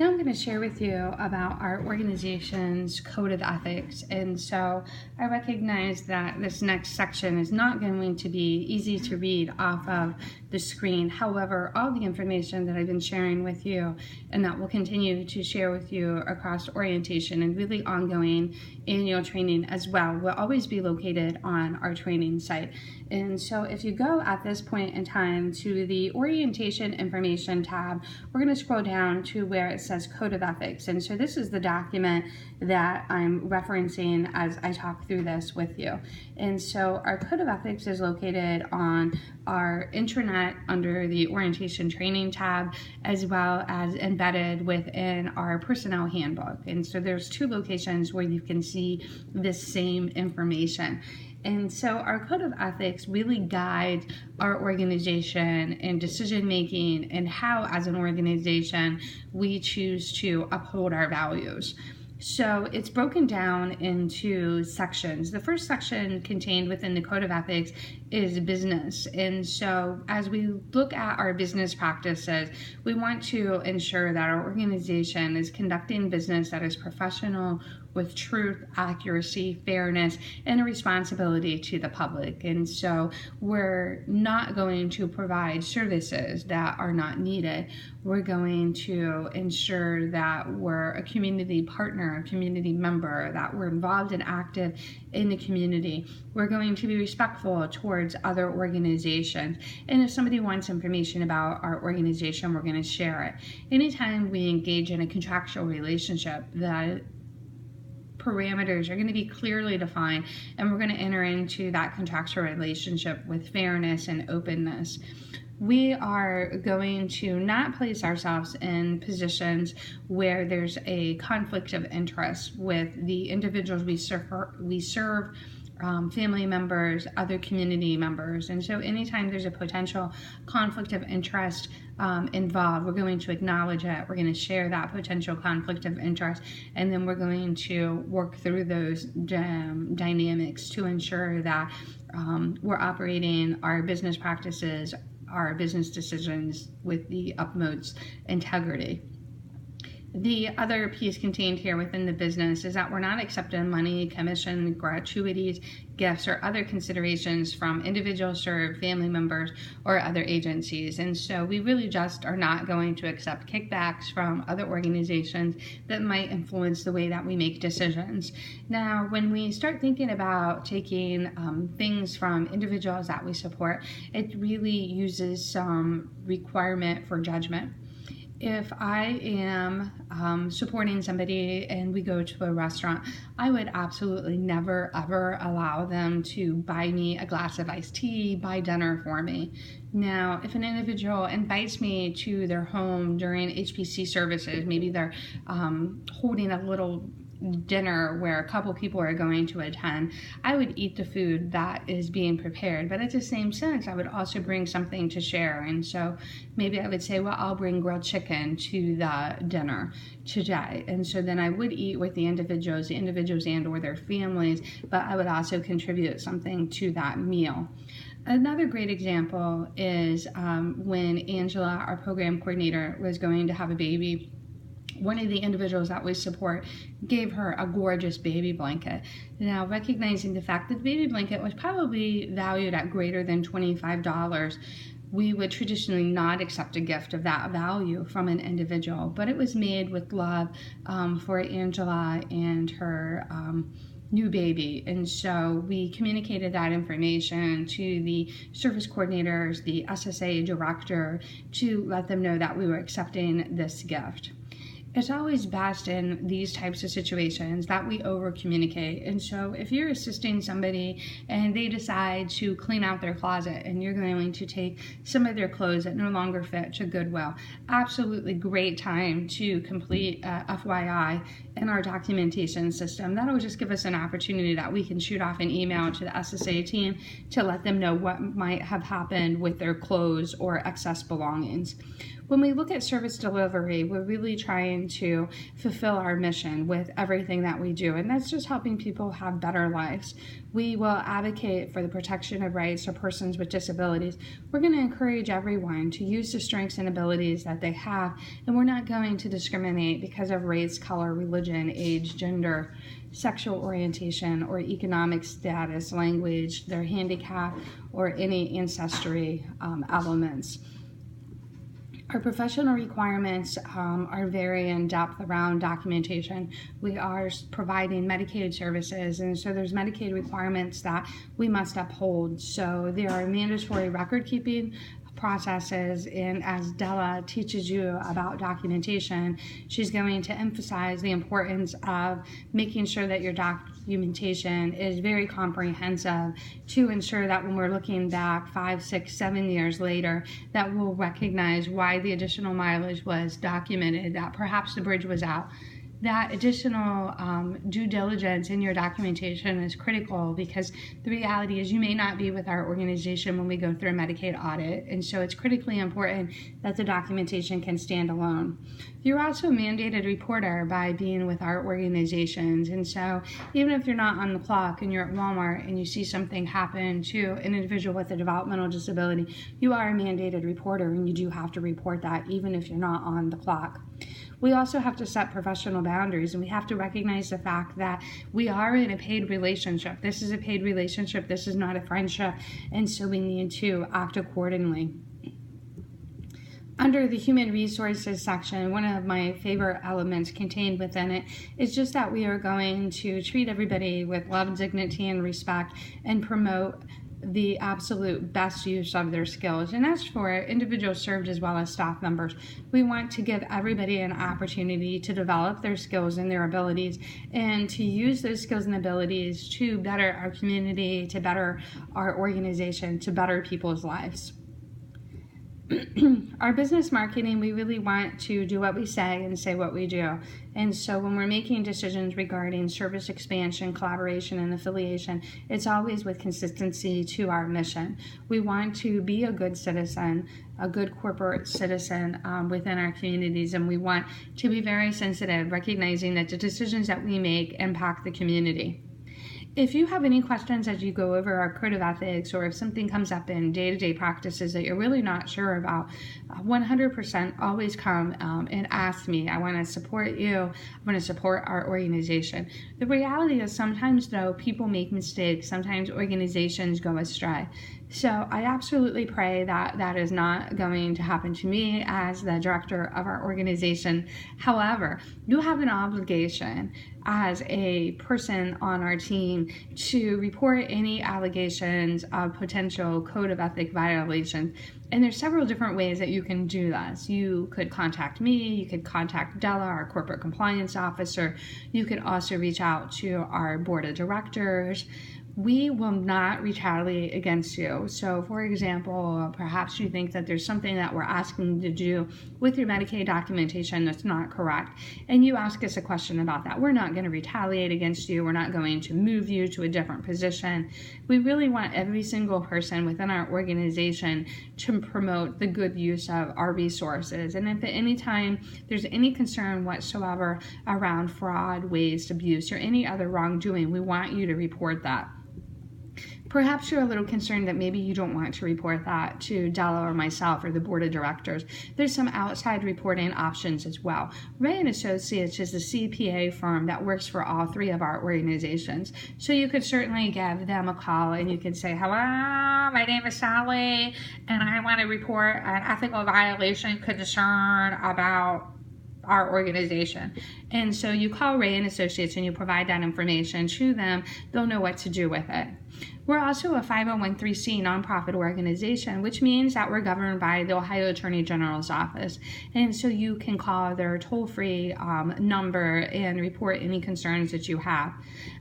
Now I'm going to share with you about our organization's code of ethics. And so I recognize that this next section is not going to be easy to read off of the screen. However, all the information that I've been sharing with you and that we'll continue to share with you across orientation and really ongoing annual training as well will always be located on our training site. And so if you go at this point in time to the orientation information tab, we're going to scroll down to where it says Code of Ethics. And so this is the document that I'm referencing as I talk through this with you. And so our Code of Ethics is located on our intranet under the orientation training tab, as well as embedded within our personnel handbook. And so there's two locations where you can see this same information. And so our code of ethics really guides our organization in decision making and how, as an organization, we choose to uphold our values. So it's broken down into sections. The first section contained within the Code of Ethics is business. And so as we look at our business practices, we want to ensure that our organization is conducting business that is professional, with truth, accuracy, fairness, and a responsibility to the public. And so we're not going to provide services that are not needed. We're going to ensure that we're a community partner, a community member, that we're involved and active in the community. We're going to be respectful towards other organizations. And if somebody wants information about our organization, we're going to share it. Anytime we engage in a contractual relationship, that parameters are going to be clearly defined, and we're going to enter into that contractual relationship with fairness and openness. We are going to not place ourselves in positions where there's a conflict of interest with the individuals we serve, family members, other community members. And so anytime there's a potential conflict of interest involved, we're going to acknowledge it. We're going to share that potential conflict of interest, and then we're going to work through those dynamics to ensure that we're operating our business practices, our business decisions with the utmost integrity. The other piece contained here within the business is that we're not accepting money, commission, gratuities, gifts, or other considerations from individuals, served, family members, or other agencies. And so we really just are not going to accept kickbacks from other organizations that might influence the way that we make decisions. Now, when we start thinking about taking things from individuals that we support, it really uses some requirement for judgment. If I am supporting somebody and we go to a restaurant, I would absolutely never ever allow them to buy me a glass of iced tea, buy dinner for me. Now, if an individual invites me to their home during HPC services, maybe they're holding a little dinner where a couple people are going to attend, I would eat the food that is being prepared. But at the same sense, I would also bring something to share. And so maybe I would say, well, I'll bring grilled chicken to the dinner today. And so then I would eat with the individuals and or their families, but I would also contribute something to that meal. Another great example is when Angela, our program coordinator, was going to have a baby. One of the individuals that we support gave her a gorgeous baby blanket. Now, recognizing the fact that the baby blanket was probably valued at greater than $25, we would traditionally not accept a gift of that value from an individual, but it was made with love for Angela and her new baby. And so we communicated that information to the service coordinators, the SSA director, to let them know that we were accepting this gift. It's always best in these types of situations that we over communicate. And so if you're assisting somebody and they decide to clean out their closet and you're going to take some of their clothes that no longer fit to Goodwill, absolutely great time to complete FYI in our documentation system. That'll just give us an opportunity that we can shoot off an email to the SSA team to let them know what might have happened with their clothes or excess belongings. when we look at service delivery, we're really trying to fulfill our mission with everything that we do, and that's just helping people have better lives. We will advocate for the protection of rights of persons with disabilities. We're going to encourage everyone to use the strengths and abilities that they have, and we're not going to discriminate because of race, color, religion, age, gender, sexual orientation, or economic status, language, their handicap, or any ancestry elements. Our professional requirements are very in-depth around documentation. We are providing Medicaid services, and so there's Medicaid requirements that we must uphold. So there are mandatory record-keeping processes, and as Della teaches you about documentation, she's going to emphasize the importance of making sure that your documentation is very comprehensive to ensure that when we're looking back 5, 6, 7 years later, that we'll recognize why the additional mileage was documented, that perhaps the bridge was out. That additional due diligence in your documentation is critical, because the reality is you may not be with our organization when we go through a Medicaid audit, and so it's critically important that the documentation can stand alone. You're also a mandated reporter by being with our organizations, and so even if you're not on the clock and you're at Walmart and you see something happen to an individual with a developmental disability, you are a mandated reporter, and you do have to report that even if you're not on the clock. We also have to set professional boundaries, and we have to recognize the fact that we are in a paid relationship. This is a paid relationship. This is not a friendship, and so we need to act accordingly. Under the human resources section, one of my favorite elements contained within it is just that we are going to treat everybody with love, dignity, and respect, and promote the absolute best use of their skills. And that's for individuals served as well as staff members. We want to give everybody an opportunity to develop their skills and their abilities, and to use those skills and abilities to better our community, to better our organization, to better people's lives. Our business marketing, we really want to do what we say and say what we do. And so when we're making decisions regarding service expansion, collaboration, and affiliation, it's always with consistency to our mission. We want to be a good citizen, a good corporate citizen within our communities, and we want to be very sensitive, recognizing that the decisions that we make impact the community. If you have any questions as you go over our code of ethics, or if something comes up in day-to-day practices that you're really not sure about, 100% always come and ask me. I want to support you. I want to support our organization. The reality is sometimes, though, people make mistakes. Sometimes organizations go astray. So I absolutely pray that that is not going to happen to me as the director of our organization. However, you have an obligation as a person on our team to report any allegations of potential code of ethic violations. And there's several different ways that you can do this. You could contact me, you could contact Della, our corporate compliance officer. You could also reach out to our board of directors. We will not retaliate against you. So, for example, perhaps you think that there's something that we're asking you to do with your Medicaid documentation that's not correct, and you ask us a question about that. We're not going to retaliate against you. We're not going to move you to a different position. We really want every single person within our organization to promote the good use of our resources. And if at any time there's any concern whatsoever around fraud, waste, abuse, or any other wrongdoing, we want you to report that. Perhaps you're a little concerned that maybe you don't want to report that to Della or myself or the board of directors. There's some outside reporting options as well. Ray & Associates is a CPA firm that works for all three of our organizations. So you could certainly give them a call and you can say, hello, my name is Sally, and I want to report an ethical violation concern about our organization. And so you call Ray & Associates and you provide that information to them. They'll know what to do with it. We're also a 501(c) nonprofit organization, which means that we're governed by the Ohio Attorney General's office. And so you can call their toll-free number and report any concerns that you have.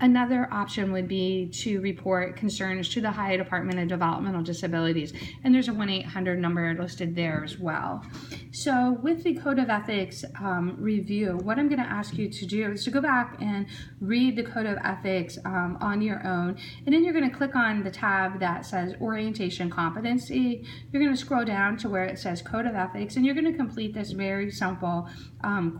Another option would be to report concerns to the Ohio Department of Developmental Disabilities. And there's a 1-800 number listed there as well. So with the Code of Ethics review, what I'm going to ask you to do is to go back and read the Code of Ethics on your own. And then you're going to click click on the tab that says Orientation Competency. You're going to scroll down to where it says Code of Ethics, and you're going to complete this very simple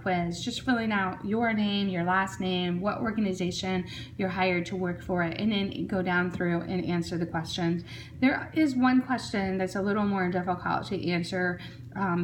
quiz, just filling out your name, your last name, what organization you're hired to work for, and then go down through and answer the questions. There is one question that's a little more difficult to answer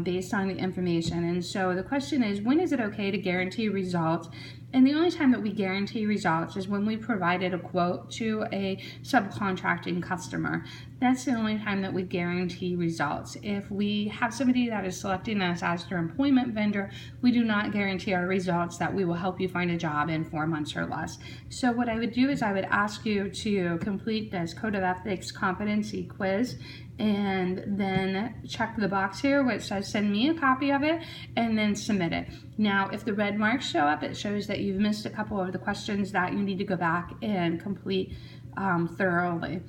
based on the information. And so the question is, when is it okay to guarantee results? And the only time that we guarantee results is when we provided a quote to a subcontracting customer. That's the only time that we guarantee results. If we have somebody that is selecting us as their employment vendor, we do not guarantee our results that we will help you find a job in 4 months or less. So what I would do is I would ask you to complete this Code of Ethics competency quiz, and then check the box here which says send me a copy of it, and then submit it. Now, if the red marks show up, it shows that you've missed a couple of the questions that you need to go back and complete thoroughly.